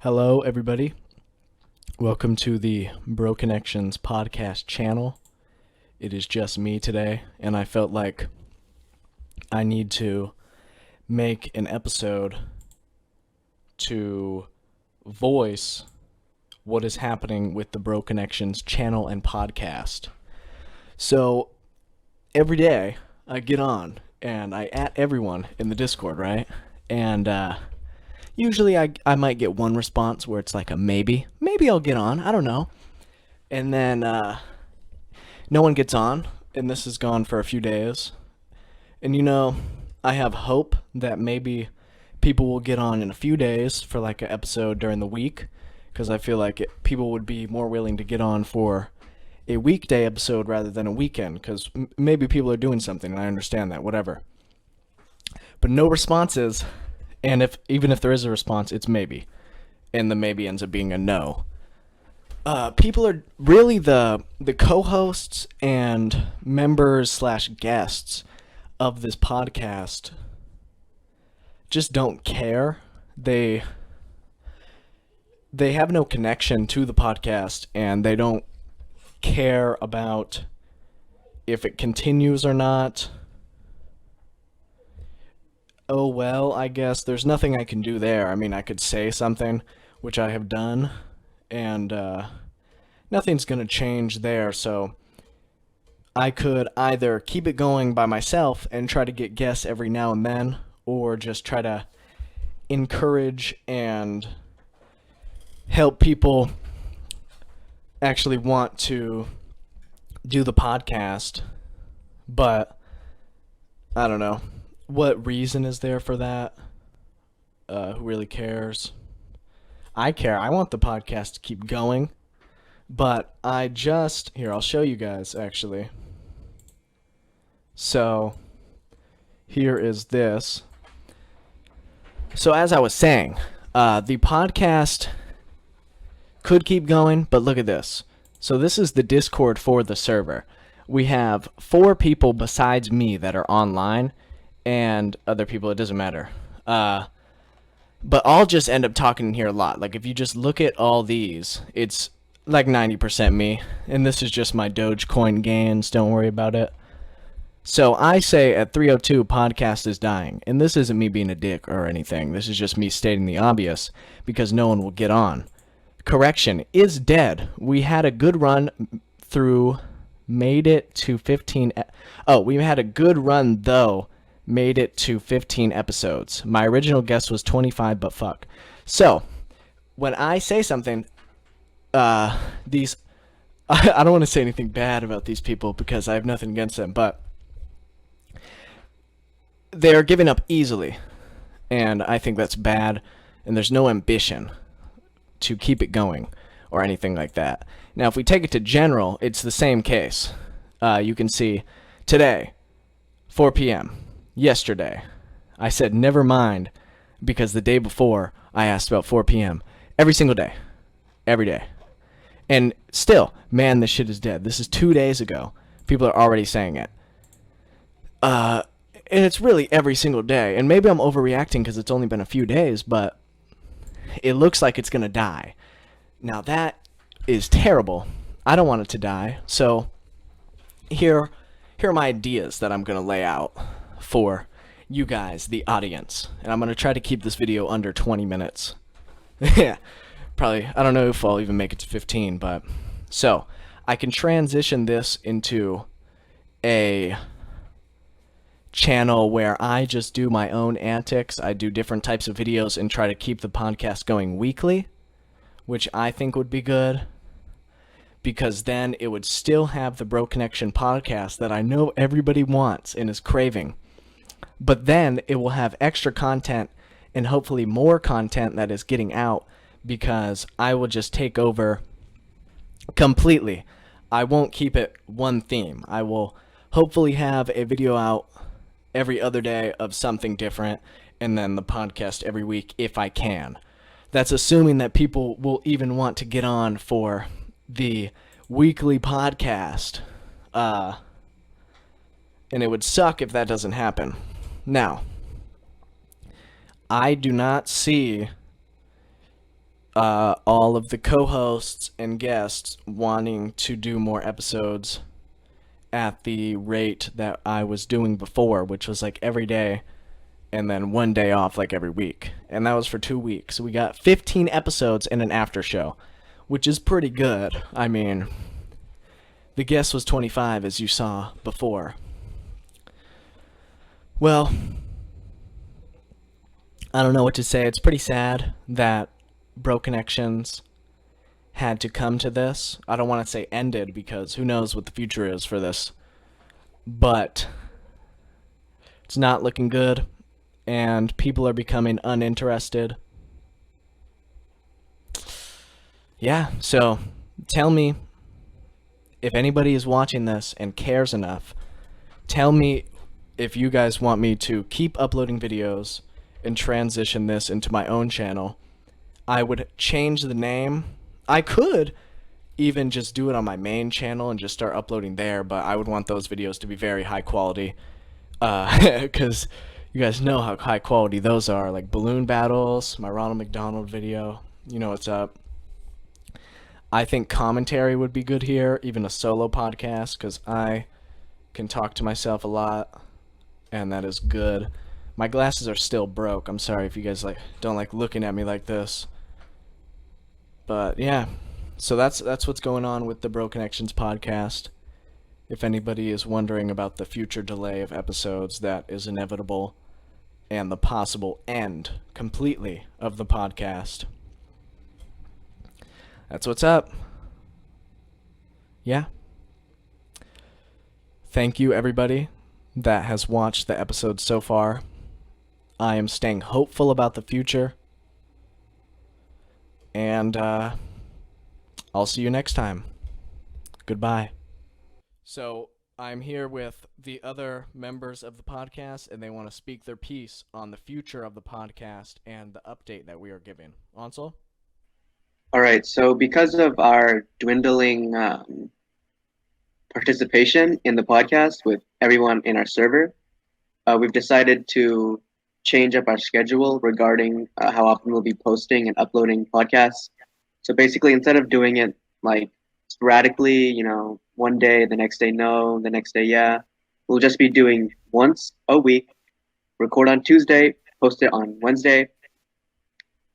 Hello, everybody. Welcome to the Bro Connections podcast channel. It is just me today, and I felt like I need to make an episode to voice what is happening with the Bro Connections channel and podcast. So, every day I get on and I at everyone in the Discord, right? And, usually I might get one response where it's like a maybe. Maybe I'll get on. I don't know. And then no one gets on, and this has gone for a few days. And I have hope that maybe people will get on in a few days for like an episode during the week, because I feel like people would be more willing to get on for a weekday episode rather than a weekend, because maybe people are doing something, and I understand that, whatever. But no responses. And even if there is a response, it's maybe. And the maybe ends up being a no. People are really the co-hosts and members / guests of this podcast just don't care. They have no connection to the podcast, and they don't care about if it continues or not. Oh, well, I guess there's nothing I can do there. I mean, I could say something, which I have done, and nothing's going to change there, so I could either keep it going by myself and try to get guests every now and then, or just try to encourage and help people actually want to do the podcast, but I don't know. What reason is there for that? Who really cares? I care. I want the podcast to keep going. But here, I'll show you guys, actually. So, here is this. So, as I was saying, the podcast could keep going, but look at this. So, this is the Discord for the server. We have 4 people besides me that are online, and other people, it doesn't matter. But I'll just end up talking in here a lot. Like, if you just look at all these, it's like 90% me. And this is just my Dogecoin gains. Don't worry about it. So I say at 3:02, podcast is dying. And this isn't me being a dick or anything. This is just me stating the obvious, because no one will get on. Correction, is dead. We had a good run through, made it to 15. We had a good run, though. Made it to 15 episodes. My original guess was 25, but fuck. So, when I say something, I don't want to say anything bad about these people because I have nothing against them, but they're giving up easily, and I think that's bad, and there's no ambition to keep it going or anything like that. Now, if we take it to general, it's the same case. You can see today, 4 p.m., yesterday, I said never mind, because the day before I asked about 4 p.m. every single day. Every day. And still, man, this shit is dead. This is 2 days ago. People are already saying it. And it's really every single day. And maybe I'm overreacting because it's only been a few days, but it looks like it's going to die. Now that is terrible. I don't want it to die. So here are my ideas that I'm going to lay out for you guys, the audience. And I'm going to try to keep this video under 20 minutes. Yeah, probably. I don't know if I'll even make it to 15, but so I can transition this into a channel where I just do my own antics. I do different types of videos and try to keep the podcast going weekly, which I think would be good, because then it would still have the Bro Connection podcast that I know everybody wants and is craving. But then it will have extra content and hopefully more content that is getting out, because I will just take over completely. I won't keep it one theme. I will hopefully have a video out every other day of something different, and then the podcast every week if I can. That's assuming that people will even want to get on for the weekly podcast. And it would suck if that doesn't happen. Now, I do not see all of the co-hosts and guests wanting to do more episodes at the rate that I was doing before, which was like every day and then one day off like every week. And that was for 2 weeks. We got 15 episodes and an after show, which is pretty good. I mean, the guest was 25, as you saw before. Well, I don't know what to say. It's pretty sad that Bro Connections had to come to this. I don't want to say ended because who knows what the future is for this. But it's not looking good, and people are becoming uninterested. Yeah, so tell me if anybody is watching this and cares enough. Tell me if you guys want me to keep uploading videos and transition this into my own channel. I would change the name. I could even just do it on my main channel and just start uploading there, but I would want those videos to be very high quality, because you guys know how high quality those are, like balloon battles, my Ronald McDonald video, you know what's up. I think commentary would be good here, even a solo podcast, because I can talk to myself a lot, and that is good. My glasses are still broke. I'm sorry if you guys don't like looking at me like this. But yeah, so that's what's going on with the Bro Connections podcast. If anybody is wondering about the future delay of episodes, that is inevitable, and the possible end completely of the podcast. That's what's up. Yeah. Thank you, everybody that has watched the episode so far. I am staying hopeful about the future. And I'll see you next time. Goodbye. So I'm here with the other members of the podcast, and they want to speak their piece on the future of the podcast and the update that we are giving. Ansel? All right, so because of our dwindling participation in the podcast with everyone in our server, we've decided to change up our schedule regarding how often we'll be posting and uploading podcasts. So basically, instead of doing it like sporadically, one day, the next day no, the next day yeah, we'll just be doing once a week, record on Tuesday, post it on Wednesday.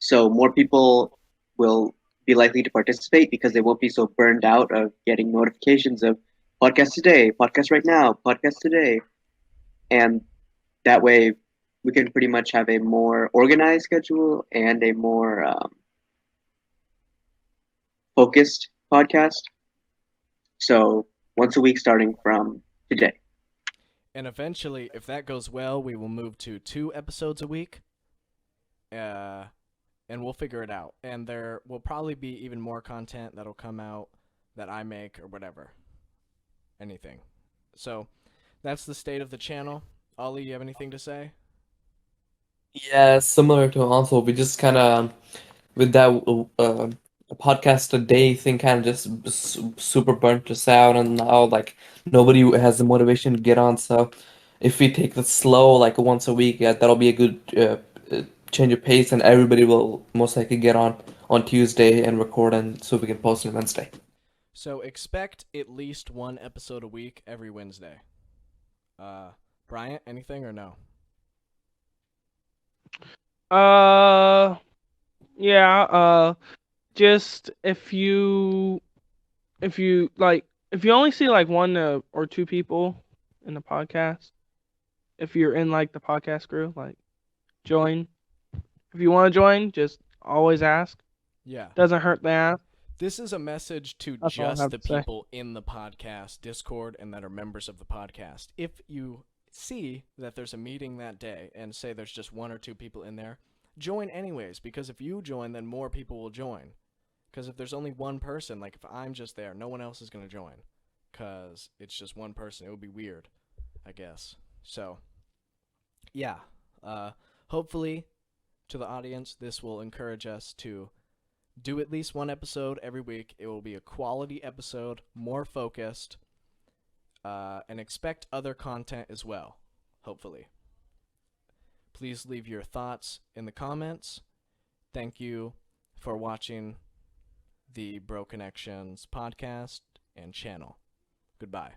So more people will be likely to participate because they won't be so burned out of getting notifications of podcast today, podcast right now, podcast today. And that way we can pretty much have a more organized schedule and a more focused podcast. So once a week starting from today. And eventually, if that goes well, we will move to 2 episodes a week. And we'll figure it out. And there will probably be even more content that'll come out that I make or whatever. Anything. So that's the state of the channel. Ollie, you have anything to say? Yeah, similar to Hansel, we just kind of with that podcast a day thing kind of just super burnt us out, and now like nobody has the motivation to get on. So if we take it slow, like once a week, yeah, that'll be a good change of pace, and everybody will most likely get on Tuesday and record, and so we can post on Wednesday. So expect at least 1 episode a week every Wednesday. Bryant, anything or no? Yeah, just if you only see like one or two people in the podcast, if you're in like the podcast group, like join. If you want to join, just always ask. Yeah. Doesn't hurt to ask. This is a message to That's all I just have the to say. people in the podcast Discord and that are members of the podcast. If you see that there's a meeting that day and say there's just 1 or 2 people in there, join anyways, because if you join, then more people will join. Because if there's only 1 person, like if I'm just there, no one else is going to join. Because it's just 1 person. It would be weird, I guess. So, yeah. Hopefully, to the audience, this will encourage us to do at least 1 episode every week. It will be a quality episode, more focused, and expect other content as well, hopefully. Please leave your thoughts in the comments. Thank you for watching the Bro Connections podcast and channel. Goodbye.